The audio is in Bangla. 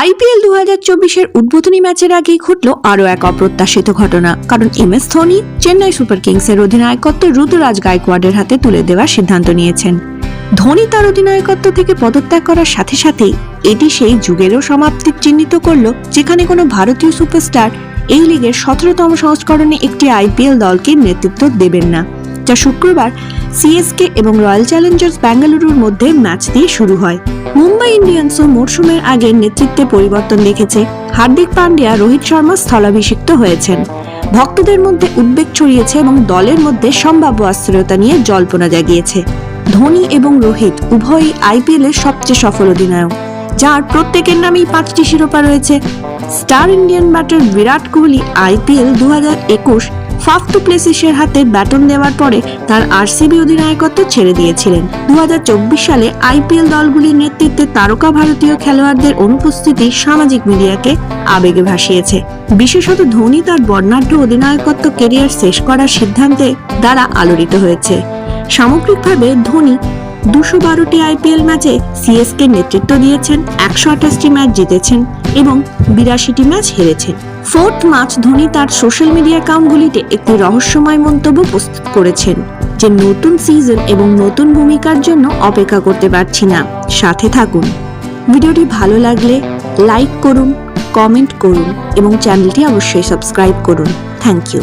আইপিএল 2024-এর উদ্বোধনী ম্যাচের আগেই ঘটল আরও এক অপ্রত্যাশিত ঘটনা, কারণ এমএস ধোনি চেন্নাই সুপার কিংসের অধিনায়কত্ব ঋতুরাজ গায়কোয়াড়ের হাতে তুলে দেওয়ার সিদ্ধান্ত নিয়েছেন। ধোনি তার অধিনায়কত্ব থেকে পদত্যাগ করার সাথে সাথেই এটি সেই যুগেরও সমাপ্তি চিহ্নিত করল, যেখানে কোনো ভারতীয় সুপারস্টার এই লিগের 17তম সংস্করণে একটি আইপিএল দলকে নেতৃত্ব দেবেন না, যা শুক্রবার সিএসকে এবং রয়্যাল চ্যালেঞ্জার্স বেঙ্গালুরুর মধ্যে ম্যাচ দিয়ে শুরু হয়। মুম্বাই ইন্ডিয়ান্সও মরশুমের আগে নেতৃত্বে পরিবর্তন দেখেছে। হার্দিক পান্ডিয়া রোহিত শর্মা স্থলাভিষিক্ত হয়েছেন। ভক্তদের মধ্যে উদ্বেগ ছড়িয়েছে এবং দলের মধ্যে সম্ভাব্য অস্থিরতা নিয়ে জল্পনা জাগিয়েছে। ধোনি এবং রোহিত উভয়ই আইপিএল এর সবচেয়ে সফল অধিনায়ক, যার প্রত্যেকের নামেই 5টি শিরোপা রয়েছে। Star Indian batter Virat Kohli IPL 2021 Faf two প্লেসিসের হাতে ব্যাটন দেওয়ার পরে তার আরসিবি অধিনায়কত্ব ছেড়ে দিয়েছিলেন। 2024 সালে আইপিএল দলগুলির নেতৃত্বে তারকা ভারতীয় খেলোয়াড়দের অনুপস্থিতি সামাজিক মিডিয়াকে আবেগে ভাসিয়েছে। বিশেষত ধোনি তার বর্ণাঢ্য অধিনায়কত্ব কেরিয়ার শেষ করার সিদ্ধান্তে দ্বারা আলোড়িত হয়েছে। সামগ্রিকভাবে ধোনি 212টি আইপিএল ম্যাচে সিএসকে নেতৃত্ব দিয়েছেন, 128টি ম্যাচ জিতেছেন এবং 82টি ম্যাচ হেরেছেন। 4 মার্চ ধোনি তার সোশ্যাল মিডিয়া অ্যাকাউন্টগুলিতে একটি রহস্যময় মন্তব্য প্রস্তুত করেছেন যে নতুন সিজন এবং নতুন ভূমিকার জন্য অপেক্ষা করতে পারছি না। সাথে থাকুন। ভিডিওটি ভালো লাগলে লাইক করুন, কমেন্ট করুন এবং চ্যানেলটি অবশ্যই সাবস্ক্রাইব করুন। Thank you.